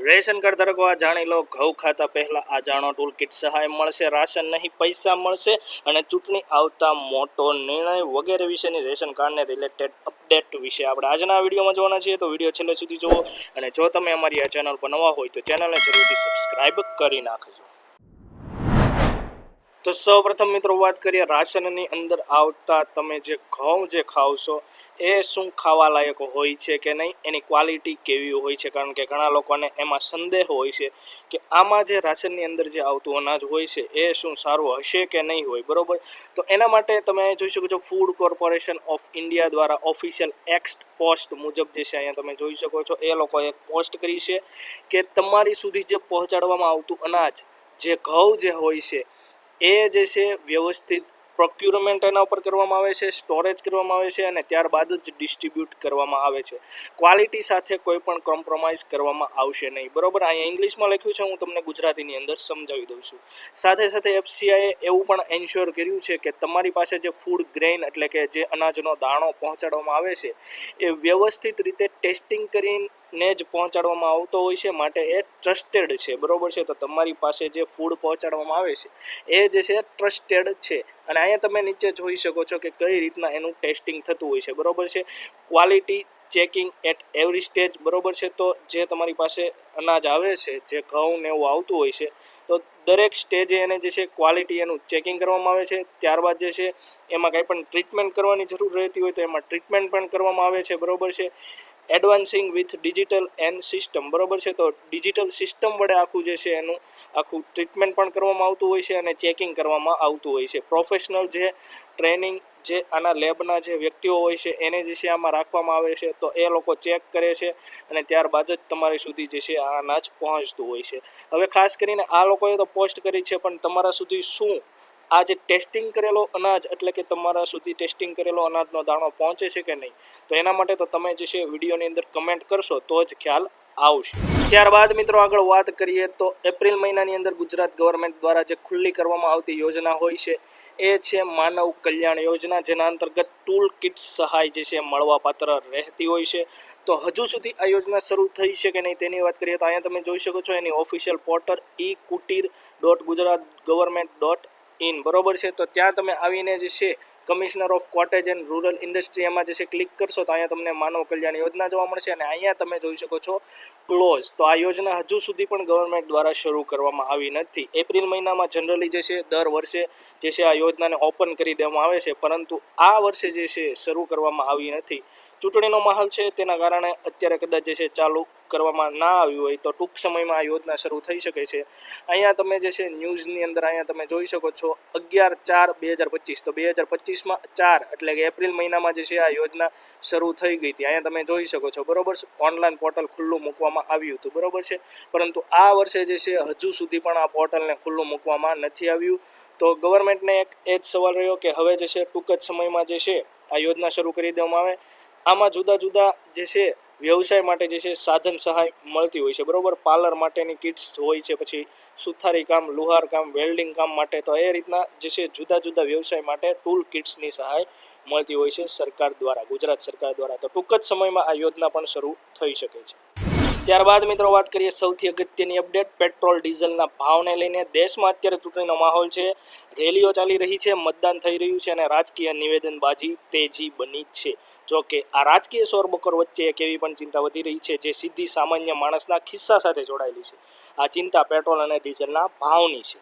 Ration card ધારકો આ જાણી લો, ઘઉં ખાતા પહેલા આ જાણો, ટૂલ કિટ સહાય મળશે, રાશન નહીં પૈસા મળશે અને ચૂંટણી આવતા મોટો નિર્ણય વગેરે વિશેની રેશન કાર્ડને રિલેટેડ અપડેટ વિશે આપણે આજના વિડીયોમાં જોવાના છીએ. તો વિડીયો છેલ્લે સુધી જુઓ અને જો તમે અમારી આ ચેનલ પર નવા હોય તો ચેનલને જરૂરથી સબસ્ક્રાઈબ કરી નાખજો. તો સૌપ્રથમ મિત્રો વાત કરીએ રાશનની અંદર આવતા તમે જે ઘઉં જે ખાવ છો એ શું ખાવા લાયક હોય છે કે નહીં, એની ક્વોલિટી કેવી હોય છે. કારણ કે ઘણા લોકોને એમાં સંદેહ હોય છે કે આમાં જે રાશનની અંદર જે આવતું અનાજ હોય છે એ શું સારું હશે કે નહીં હોય, બરાબર. તો એના માટે તમે જોઈ શકો છો ફૂડ કોર્પોરેશન ઓફ ઇન્ડિયા દ્વારા ઓફિશિયલ એક્સ પોસ્ટ મુજબ જે છે અહીંયા તમે જોઈ શકો છો એ લોકોએ એક પોસ્ટ કરી છે કે તમારી સુધી જે પહોંચાડવામાં આવતું અનાજ જે ઘઉં જે હોય છે એ જે છે વ્યવસ્થિત પ્રોક્યુરમેન્ટ એના ઉપર કરવામાં આવે છે, સ્ટોરેજ કરવામાં આવે છે અને ત્યારબાદ જ ડિસ્ટ્રીબ્યુટ કરવામાં આવે છે. ક્વોલિટી સાથે કોઈ પણ કોમ્પ્રોમાઇઝ કરવામાં આવશે નહીં, બરાબર. અહીંયા ઇંગ્લિશમાં લખ્યું છે, હું તમને ગુજરાતીની અંદર સમજાવી દઉં છું. સાથે સાથે એફસીઆઈએ એવું પણ એન્શ્યોર કર્યું છે કે તમારી પાસે જે ફૂડ ગ્રેઇન એટલે કે જે અનાજનો દાણો પહોંચાડવામાં આવે છે એ વ્યવસ્થિત રીતે ટેસ્ટિંગ કરીને જ પહોંચાડવામાં આવતો હોય છે, માટે એ ટ્રસ્ટેડ છે, બરાબર છે. તો તમારી પાસે જે ફૂડ પહોંચાડવામાં આવે છે એ જે છે ટ્રસ્ટેડ છે. અને અહીંયા તમે નીચે જોઈ શકો છો કે કઈ રીતના એનું ટેસ્ટિંગ થતું હોય છે, બરાબર છે. Quality checking at every stage, બરાબર છે. તો જે તમારી પાસે અનાજ આવે છે, જે ઘઉં ને એવું આવતું હોય છે, તો દરેક સ્ટેજે એને જે છે ક્વોલિટી એનું ચેકિંગ કરવામાં આવે છે. ત્યારબાદ જે છે એમાં કંઈ પણ ટ્રીટમેન્ટ કરવાની જરૂર રહેતી હોય તો એમાં ટ્રીટમેન્ટ પણ કરવામાં આવે છે, બરાબર છે. એડવાન્સિંગ વિથ ડિજિટલ એન્ડ સિસ્ટમ, બરાબર છે. તો ડિજિટલ સિસ્ટમ વડે આખું જે છે એનું આખું ટ્રીટમેન્ટ પણ કરવામાં આવતું હોય છે અને ચેકિંગ કરવામાં આવતું હોય છે. પ્રોફેશનલ જે ટ્રેનિંગ જે આના લેબના જે વ્યક્તિઓ હોય છે એને જે છે આમાં રાખવામાં આવે છે, તો એ લોકો ચેક કરે છે અને ત્યારબાદ જ તમારી સુધી જે છે આ અનાજ પહોંચતું હોય છે. હવે ખાસ કરીને આ લોકોએ તો પોસ્ટ કરી છે, પણ તમારા સુધી શું આ જે ટેસ્ટિંગ કરેલો અનાજ એટલે કે તમારા સુધી ટેસ્ટિંગ કરેલો અનાજનો દાણો પહોંચે છે કે નહીં, તો એના માટે તો તમે જે છે વિડીયોની અંદર કમેન્ટ કરશો તો જ ખ્યાલ આવશે. ત્યારબાદ મિત્રો આગળ વાત કરીએ તો એપ્રિલ મહિનાની અંદર ગુજરાત ગવર્મેન્ટ દ્વારા જે ખુલ્લી કરવામાં આવતી યોજના હોય છે એ છે માનવ કલ્યાણ યોજના, જેના અંતર્ગત ટૂલ કિટ સહાય જે છે મળવાપાત્ર રહેતી હોય છે. તો હજુ સુધી આ યોજના શરૂ થઈ છે કે નહીં તેની વાત કરીએ તો અહીંયા તમે જોઈ શકો છો એની ઓફિશિયલ પોર્ટલ ekutir.gujaratgovernment.in, બરોબર છે. તો ત્યાં તમે આવીને જે છે commissioner of cottage and rural industry એમાં જે છે ક્લિક કરશો તો અહીંયા તમને માનવ કલ્યાણ યોજના જોવા મળશે અને અહીંયા તમે જોઈ શકો છો ક્લોઝ. તો આ યોજના હજુ સુધી પણ ગવર્મેન્ટ દ્વારા શરૂ કરવામાં આવી નથી. એપ્રિલ મહિનામાં જનરલી જે છે દર વર્ષે જે છે આ યોજનાને ઓપન કરી દેવામાં આવે છે, પરંતુ આ વર્ષે જે છે શરૂ કરવામાં આવી નથી. ચૂંટણીનો માહોલ છે તેના કારણે અત્યારે કદાચ જે છે ચાલુ કરવામાં ના આવ્યું હોય તો ટૂંક સમયમાં આ યોજના શરૂ થઈ શકે છે. અહીંયા તમે જે છે ન્યૂઝની અંદર અહીંયા તમે જોઈ શકો છો 11/4/2025, તો 2025માં 4 એટલે કે એપ્રિલ મહિનામાં જે છે આ યોજના શરૂ થઈ ગઈ હતી. અહીંયા તમે જોઈ શકો છો, બરોબર. ઓનલાઈન પોર્ટલ ખુલ્લું મૂકવામાં આવ્યું હતું, બરોબર છે. પરંતુ આ વર્ષે જે છે હજુ સુધી પણ આ પોર્ટલને ખુલ્લું મૂકવામાં નથી આવ્યું. તો ગવર્મેન્ટને એક એ જ સવાલ રહ્યો કે હવે જે છે ટૂંક જ સમયમાં જે છે આ યોજના શરૂ કરી દેવામાં આવે. આમાં જુદા જુદા જે છે વ્યવસાય માટે જે છે સાધન સહાય મળતી હોય છે, બરોબર. પાર્લર માટેની કિટ્સ હોય છે, પછી સુથારી કામ, લુહાર કામ, વેલ્ડિંગ કામ માટે, તો એ રીતના જે છે જુદા જુદા વ્યવસાય માટે ટૂલ કિટ્સની સહાય મળતી હોય છે સરકાર દ્વારા, ગુજરાત સરકાર દ્વારા. તો ટૂંક જ સમયમાં આ યોજના પણ શરૂ થઈ શકે છે. ત્યારબાદ મિત્રો વાત કરીએ સૌથી અગત્યની અપડેટ, પેટ્રોલ ડીઝલના ભાવને લઈને. દેશમાં અત્યારે ચૂંટણીનો માહોલ છે, રેલીઓ ચાલી રહી છે, મતદાન થઈ રહ્યું છે અને રાજકીય નિવેદનબાજી તેજી બની છે. જો કે આ રાજકીય શોરબકોર વચ્ચે એક એવી પણ ચિંતા વધી રહી છે જે સીધી સામાન્ય માણસના ખિસ્સા સાથે જોડાયેલી છે. આ ચિંતા પેટ્રોલ અને ડીઝલના ભાવની છે.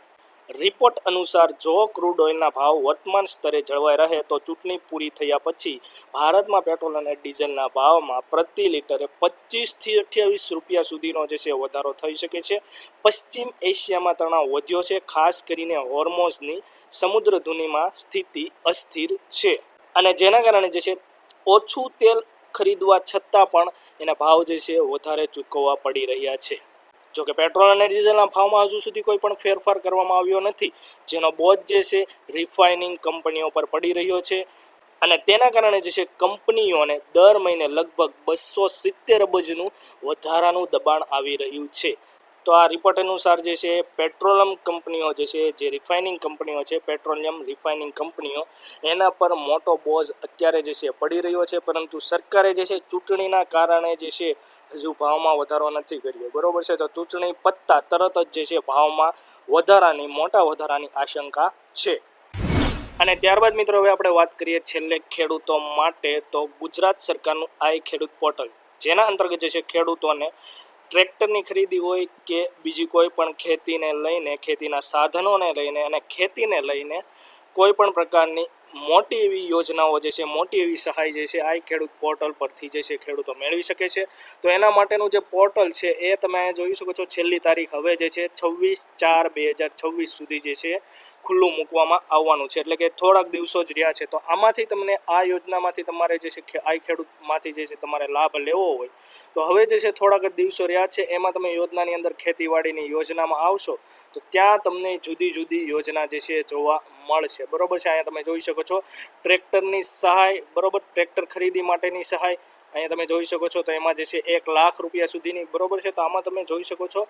રિપોર્ટ અનુસાર જો ક્રૂડ ઓઇલના ભાવ વર્તમાન સ્તરે જળવાઈ રહે તો ચૂંટણી પૂરી થયા પછી ભારતમાં પેટ્રોલ અને ડીઝલના ભાવમાં પ્રતિ લિટરે 25થી 28 રૂપિયા સુધીનો જે છે વધારો થઈ શકે છે. પશ્ચિમ એશિયામાં તણાવ વધ્યો છે, ખાસ કરીને હોર્મોઝની સમુદ્ર ધુનીમાં સ્થિતિ અસ્થિર છે અને જેના કારણે જે છે ઓછું તેલ ખરીદવા છતાં પણ એના ભાવ જે છે વધારે ચૂકવવા પડી રહ્યા છે. જોકે પેટ્રોલ અને ડીઝલના ભાવમાં હજુ સુધી કોઈ પણ ફેરફાર કરવામાં આવ્યો નથી, જેનો બોજ જે છે રિફાઇનિંગ કંપનીઓ પર પડી રહ્યો છે અને તેના કારણે જે છે કંપનીઓને દર મહિને લગભગ 270 અબજનું વધારાનું દબાણ આવી રહ્યું છે. તો આ રિપોર્ટ અનુસાર જે છે પેટ્રોલિયમ કંપનીઓ જે છે, જે રિફાઇનિંગ કંપનીઓ છે, પેટ્રોલિયમ રિફાઇનિંગ કંપનીઓ, એના પર મોટો બોજ અત્યારે જે છે પડી રહ્યો છે. પરંતુ સરકારે જે છે ચૂંટણીના કારણે જે છે હજુ ભાવમાં વધારો નથી કર્યો, બરોબર છે. તો ચૂંટણી પતતા તરત જ જે છે ભાવમાં મોટા વધારાની આશંકા છે. અને ત્યારબાદ મિત્રો હવે આપણે વાત કરીએ છેલ્લે ખેડૂતો માટે. તો ગુજરાત સરકારનું આ ખેડૂત પોર્ટલ, જેના અંતર્ગત જે છે ખેડૂતોને ટ્રેક્ટરની ખરીદી હોય કે બીજી કોઈ પણ ખેતીને લઈને, ખેતીના સાધનોને લઈને અને ખેતીને લઈને કોઈ પણ પ્રકારની મોટી એવી યોજનાઓ જે છે, મોટી એવી સહાય જે છે આ ખેડૂત પોર્ટલ પરથી જે છે ખેડૂતો મેળવી શકે છે. તો એના માટેનું જે પોર્ટલ છે એ તમે જોઈ શકો છો. છેલ્લી તારીખ હવે જે છે 26/4/2026 સુધી જે છે ખુલ્લું મૂકવામાં આવવાનું છે, એટલે કે થોડાક દિવસો જ રહ્યા છે. તો આમાંથી તમને આ યોજનામાંથી તમારે જે છે આ ખેડૂતમાંથી જે છે તમારે લાભ લેવો હોય તો હવે જે છે થોડાક જ દિવસો રહ્યા છે. એમાં તમે યોજનાની અંદર ખેતીવાડીની યોજનામાં આવશો તો ત્યાં તમને જુદી જુદી યોજના જે છે જોવા મળશે, બરોબર છે. અહીંયા તમે જોઈ શકો છો ટ્રેક્ટરની સહાય, બરોબર, ટ્રેક્ટર ખરીદી માટેની સહાય અહીંયા તમે જોઈ શકો છો. તો એમાં જે છે 1 લાખ રૂપિયા સુધીની, બરોબર છે. તો આમાં તમે જોઈ શકો છો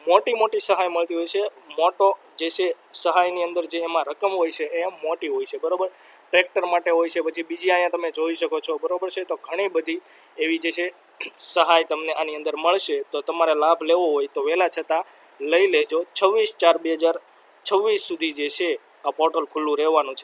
મોટી સહાય મળતી હોય છે. મોટો જે છે સહાયની અંદર જે એમાં રકમ હોય છે એ મોટી હોય છે, બરોબર, ટ્રેક્ટર માટે હોય છે. પછી બીજી અહીંયા તમે જોઈ શકો છો, બરોબર છે. તો ઘણી બધી એવી જે છે સહાય તમને આની અંદર મળશે. તો તમારે લાભ લેવો હોય તો વહેલા છતાં લઈ લેજો. 26/4/2026 સુધી જે છે આ પોર્ટલ ખુલ્લું રહેવાનું છે.